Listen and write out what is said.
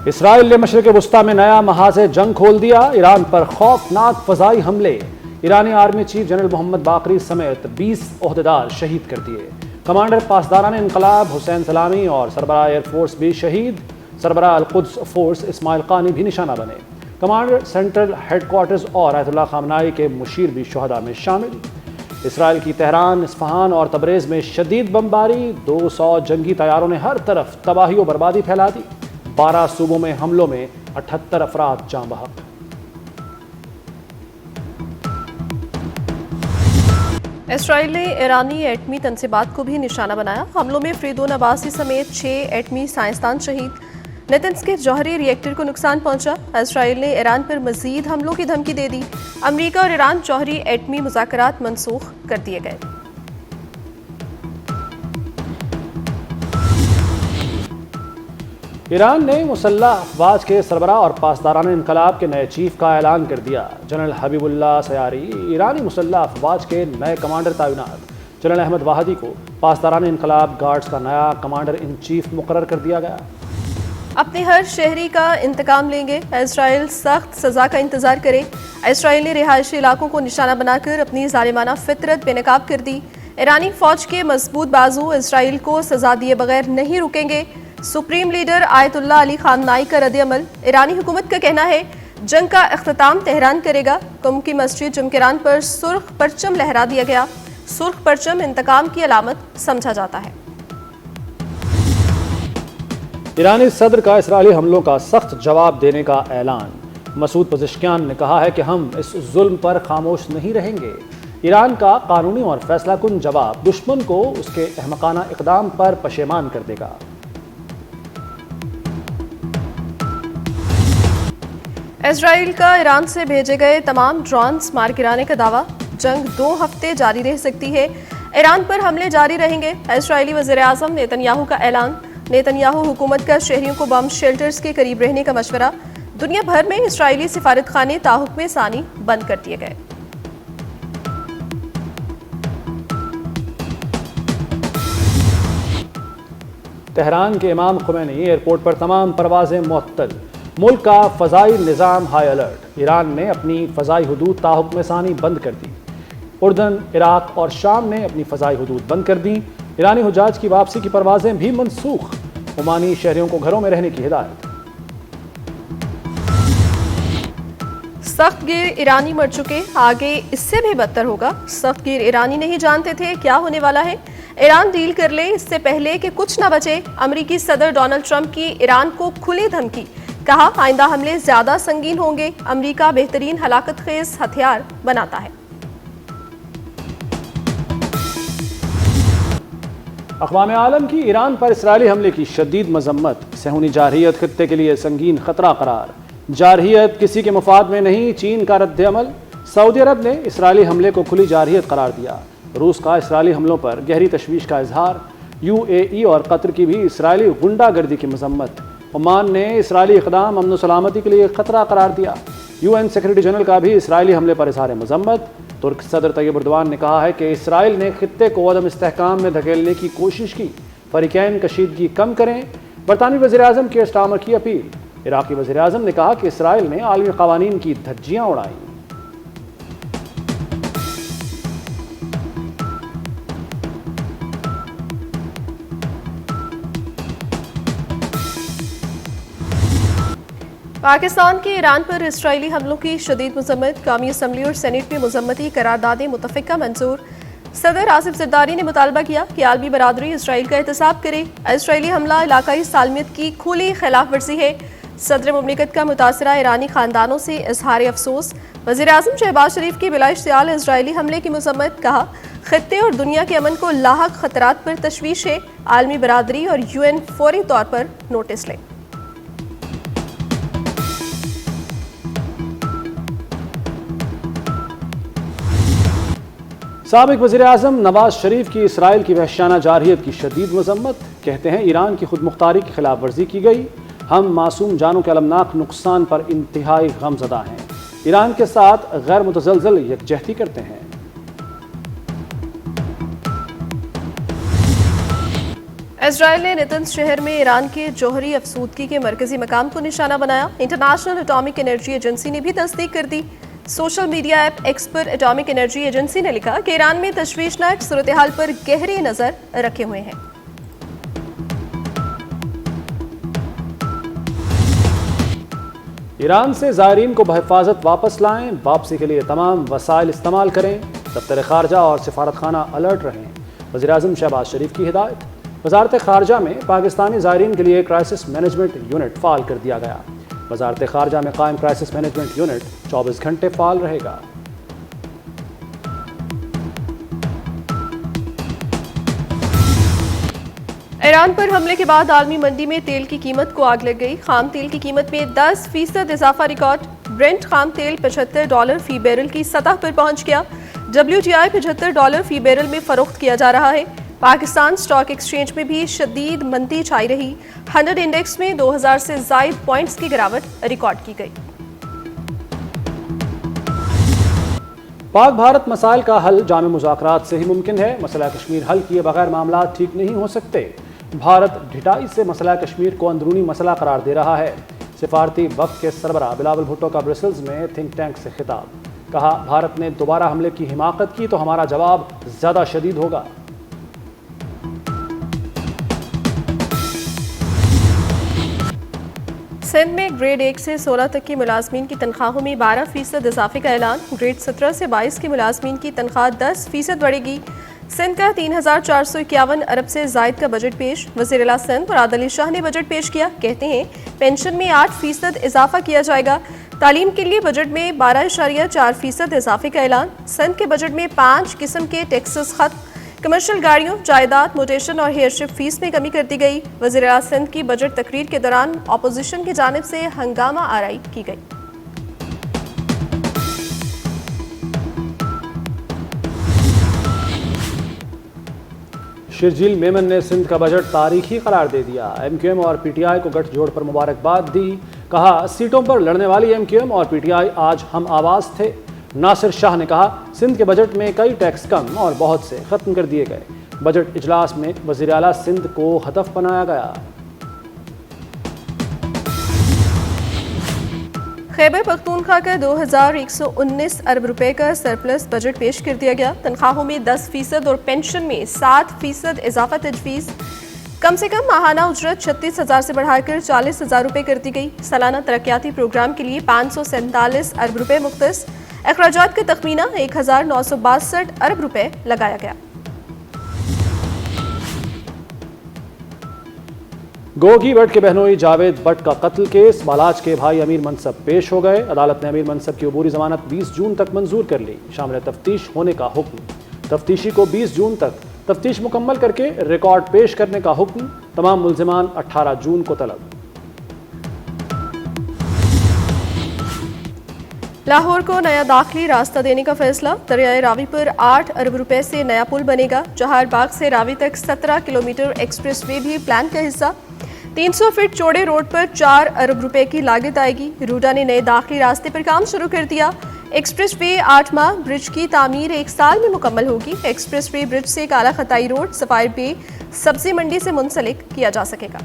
اسرائیل نے مشرق وسطی میں نیا محاذ جنگ کھول دیا، ایران پر خوفناک فضائی حملے، ایرانی آرمی چیف جنرل محمد باقری سمیت 20 عہدیدار شہید کر دیے۔ کمانڈر پاسداران انقلاب حسین سلامی اور سربراہ ایئر فورس بھی شہید، سربراہ القدس فورس اسماعیل قانی بھی نشانہ بنے۔ کمانڈر سینٹرل ہیڈ کوارٹرز اور آیت اللہ خامنائی کے مشیر بھی شہداء میں شامل۔ اسرائیل کی تہران، اصفہان اور تبریز میں شدید بمباری، 200 جنگی طیاروں نے ہر طرف تباہی و بربادی پھیلا دی، 12 صوبوں میں حملوں میں 78 افراد جاں بحق۔ اسرائیل نے ایرانی ایٹمی تنصیبات کو بھی نشانہ بنایا۔ حملوں میں فریدون عباسی سمیت 6 ایٹمی سائنسدان شہید۔ نیتنز کے جوہری ری ایکٹر کو نقصان پہنچا۔ اسرائیل نے ایران پر مزید حملوں کی دھمکی دے دی۔ امریکہ اور ایران جوہری ایٹمی مذاکرات منسوخ کر دیے گئے۔ ایران نے مسلح افواج کے سربراہ اور پاسداران انقلاب کے نئے چیف کا اعلان کر دیا۔ جنرل حبیب اللہ سیاری ایرانی مسلح افواج کے نئے کمانڈر تعینات۔ جنرل احمد واحدی کو پاسداران انقلاب گارڈز کا نیا کمانڈر ان چیف مقرر کر دیا گیا۔ اپنے ہر شہری کا انتقام لیں گے، اسرائیل سخت سزا کا انتظار کرے۔ اسرائیل نے رہائشی علاقوں کو نشانہ بنا کر اپنی ظالمانہ فطرت بے نقاب کر دی۔ ایرانی فوج کے مضبوط بازو اسرائیل کو سزا دیے بغیر نہیں رکیں گے۔ سپریم لیڈر آیت اللہ علی خامنائی کا رد عمل۔ ایرانی حکومت کا کہنا ہے جنگ کا اختتام تہران کرے گا۔ قم کی مسجد جمکران پر سرخ پرچم لہرا دیا گیا۔ سرخ پرچم انتقام کی علامت سمجھا جاتا ہے۔ ایرانی صدر کا اسرائیلی حملوں کا سخت جواب دینے کا اعلان۔ مسعود پزشکیان نے کہا ہے کہ ہم اس ظلم پر خاموش نہیں رہیں گے۔ ایران کا قانونی اور فیصلہ کن جواب دشمن کو اس کے احمقانہ اقدام پر پشیمان کر دے گا۔ اسرائیل کا ایران سے بھیجے گئے تمام ڈرونز مار گرانے کا دعویٰ۔ جنگ 2 ہفتے جاری رہ سکتی ہے۔ ایران پر حملے جاری رہیں گے۔ اسرائیلی وزیر اعظم نیتن کا اعلان۔ نیتن حکومت کا شہریوں کو بم شیلٹرز کے قریب رہنے کا مشورہ۔ دنیا بھر میں اسرائیلی سفارت خانے تاحکم ثانی بند کر دیے گئے۔ تہران کے امام خمینی ایئرپورٹ پر تمام پروازیں معطل۔ ملک کا فضائی نظام ہائی الرٹ۔ ایران نے اپنی فضائی حدود تاحکم ثانی بند کر دی۔ اردن، عراق اور شام نے اپنی فضائی حدود بند کر دی۔ ایرانی حجاج کی واپسی کی پروازیں بھی منسوخ۔ عمانی شہریوں کو گھروں میں رہنے کی ہدایت۔ سخت گیر ایرانی مر چکے، آگے اس سے بھی بدتر ہوگا۔ سخت گیر ایرانی نہیں جانتے تھے کیا ہونے والا ہے۔ ایران ڈیل کر لے اس سے پہلے کہ کچھ نہ بچے۔ امریکی صدر ڈونلڈ ٹرمپ کی ایران کو کھلی دھمکی، کہا آئندہ حملے زیادہ سنگین ہوں گے۔ امریکہ بہترین ہلاکت خیز ہتھیار بناتا ہے۔ اقوام عالم کی ایران پر اسرائیلی حملے کی شدید مذمت۔ صہیونی جارحیت خطے کے لیے سنگین خطرہ قرار۔ جارحیت کسی کے مفاد میں نہیں، چین کا رد عمل۔ سعودی عرب نے اسرائیلی حملے کو کھلی جارحیت قرار دیا۔ روس کا اسرائیلی حملوں پر گہری تشویش کا اظہار۔ UAE اور قطر کی بھی اسرائیلی غنڈہ گردی کی مذمت۔ عمان نے اسرائیلی اقدام امن و سلامتی کے لیے خطرہ قرار دیا۔ UN سیکرٹری جنرل کا بھی اسرائیلی حملے پر اظہار مذمت۔ ترک صدر طیب اردوان نے کہا ہے کہ اسرائیل نے خطے کو عدم استحکام میں دھکیلنے کی کوشش کی، فریقین کشیدگی کم کریں۔ برطانوی وزیر اعظم کیئر سٹارمر کی اپیل۔ عراقی وزیر اعظم نے کہا کہ اسرائیل نے عالمی قوانین کی دھجیاں اڑائیں۔ پاکستان کے ایران پر اسرائیلی حملوں کی شدید مذمت۔ قومی اسمبلی اور سینیٹ میں مذمتی قراردادیں متفقہ منظور۔ صدر آصف زرداری نے مطالبہ کیا کہ عالمی برادری اسرائیل کا احتساب کرے۔ اسرائیلی حملہ علاقائی سالمیت کی کھلی خلاف ورزی ہے۔ صدر مملکت کا متاثرہ ایرانی خاندانوں سے اظہار افسوس۔ وزیر اعظم شہباز شریف کی بلا اشتعال اسرائیلی حملے کی مذمت، کہا خطے اور دنیا کے امن کو لاحق خطرات پر تشویش ہے۔ عالمی برادری اور UN فوری طور پر نوٹس لیں۔ سابق وزیر اعظم نواز شریف کی اسرائیل کی وحشیانہ جارحیت کی شدید مذمت۔ کہتے ہیں ایران کی خود مختاری کی خلاف ورزی کی گئی۔ ہم معصوم جانوں کے المناک نقصان پر انتہائی غمزدہ ہیں۔ ایران کے ساتھ غیر متزلزل یکجہتی کرتے ہیں۔ اسرائیل نے نیتنز شہر میں ایران کے جوہری افسودگی کے مرکزی مقام کو نشانہ بنایا۔ انٹرنیشنل اٹامک انرجی ایجنسی نے بھی تصدیق کر دی۔ سوشل میڈیا ایپ ایکس پر اٹامک انرجی ایجنسی نے لکھا کہ ایران میں تشویشناک صورتحال پر گہری نظر رکھے ہوئے ہیں۔ ایران سے زائرین کو بحفاظت واپس لائیں، واپسی کے لیے تمام وسائل استعمال کریں، دفتر خارجہ اور سفارت خانہ الرٹ رہیں، وزیراعظم شہباز شریف کی ہدایت۔ وزارت خارجہ میں پاکستانی زائرین کے لیے کرائسس مینجمنٹ یونٹ فعال کر دیا گیا۔ وزارت خارجہ میں قائم کرائسس مینجمنٹ یونٹ 24 گھنٹے فعال رہے گا۔ ایران پر حملے کے بعد عالمی منڈی میں تیل کی قیمت کو آگ لگ گئی۔ خام تیل کی قیمت میں 10% اضافہ ریکارڈ۔ برنٹ خام تیل $75 فی بیرل کی سطح پر پہنچ گیا۔ WTI $75 فی بیرل میں فروخت کیا جا رہا ہے۔ پاکستان اسٹاک ایکسچینج میں بھی شدید مندی چھائی رہی۔ 100 انڈیکس میں 2000 سے زائد پوائنٹس کی گراوٹ ریکارڈ کی گئی۔ پاک بھارت مسائل کا حل جامع مذاکرات سے ہی ممکن ہے۔ مسئلہ کشمیر حل کیے بغیر معاملات ٹھیک نہیں ہو سکتے۔ بھارت ڈھٹائی سے مسئلہ کشمیر کو اندرونی مسئلہ قرار دے رہا ہے۔ سفارتی وفد کے سربراہ بلاول بھٹو کا برسلز میں تھنک ٹینک سے خطاب۔ کہا، بھارت نے دوبارہ حملے کی حماقت کی تو ہمارا جواب زیادہ شدید ہوگا۔ سندھ میں گریڈ 1 سے 16 تک کے ملازمین کی تنخواہوں میں 12% اضافے کا اعلان۔ گریڈ 17 سے 22 کے ملازمین کی تنخواہ 10% بڑھے گی۔ سندھ کا 3451 ارب سے زائد کا بجٹ پیش۔ وزیر اعلیٰ سندھ مراد علی شاہ نے بجٹ پیش کیا۔ کہتے ہیں پینشن میں 8% اضافہ کیا جائے گا۔ تعلیم کے لیے بجٹ میں 12.4% اضافے کا اعلان۔ سندھ کے بجٹ میں 5 قسم کے ٹیکسز ختم۔ کمرشل گاڑیوں، جائیداد، موٹیشن اور ہیئر شپ فیس میں کمی کر دی گئی۔ وزیر اعلیٰ سندھ کی بجٹ تقریر کے دوران اپوزیشن کی جانب سے ہنگامہ آرائی کی گئی۔ شرجیل میمن نے سندھ کا بجٹ تاریخی قرار دے دیا۔ ایم کیو ایم اور پی ٹی آئی کو گٹھ جوڑ پر مبارکباد دی۔ کہا، سیٹوں پر لڑنے والی ایم کیو ایم اور پی ٹی آئی آج ہم آواز تھے۔ ناصر شاہ نے کہا، سندھ کے بجٹ میں کئی ٹیکس کم اور بہت سے ختم کر دیے گئے۔ بجٹ اجلاس میں وزیر اعلیٰ سندھ کو ہدف بنایا گیا۔ خیبر پختونخوا کا 2119 ارب روپے کا سرپلس بجٹ پیش کر دیا گیا۔ تنخواہوں میں 10% اور پینشن میں 7% اضافہ تجویز۔ کم سے کم ماہانہ اجرت 36,000 سے بڑھا کر 40,000 روپے کر دی گئی۔ سالانہ ترقیاتی پروگرام کے لیے 547 ارب روپے مختص۔ اخراجات کا تخمینہ 1962 ارب روپے لگایا گیا۔ گوگی بٹ کے بہنوئی جاوید بٹ کا قتل کیس، بالاچ کے بھائی امیر منصب پیش ہو گئے۔ عدالت نے امیر منصب کی عبوری ضمانت 20 جون تک منظور کر لی۔ شامل تفتیش ہونے کا حکم۔ تفتیشی کو 20 جون تک تفتیش مکمل کر کے ریکارڈ پیش کرنے کا حکم۔ تمام ملزمان 18 جون کو طلب۔ لاہور کو نیا داخلی راستہ دینے کا فیصلہ۔ دریائے راوی پر 8 ارب روپے سے نیا پل بنے گا۔ چہار باغ سے راوی تک 17 کلومیٹر ایکسپریس وے بھی پلان کا حصہ۔ 300 فٹ چوڑے روڈ پر 4 ارب روپے کی لاگت آئے گی۔ روڈا نے نئے داخلی راستے پر کام شروع کر دیا۔ ایکسپریس وے 8 ماہ، برج کی تعمیر 1 سال میں مکمل ہوگی۔ ایکسپریس وے برج سے کالا خطائی روڈ، سفائر بے، سبزی منڈی سے منسلک کیا جا سکے گا۔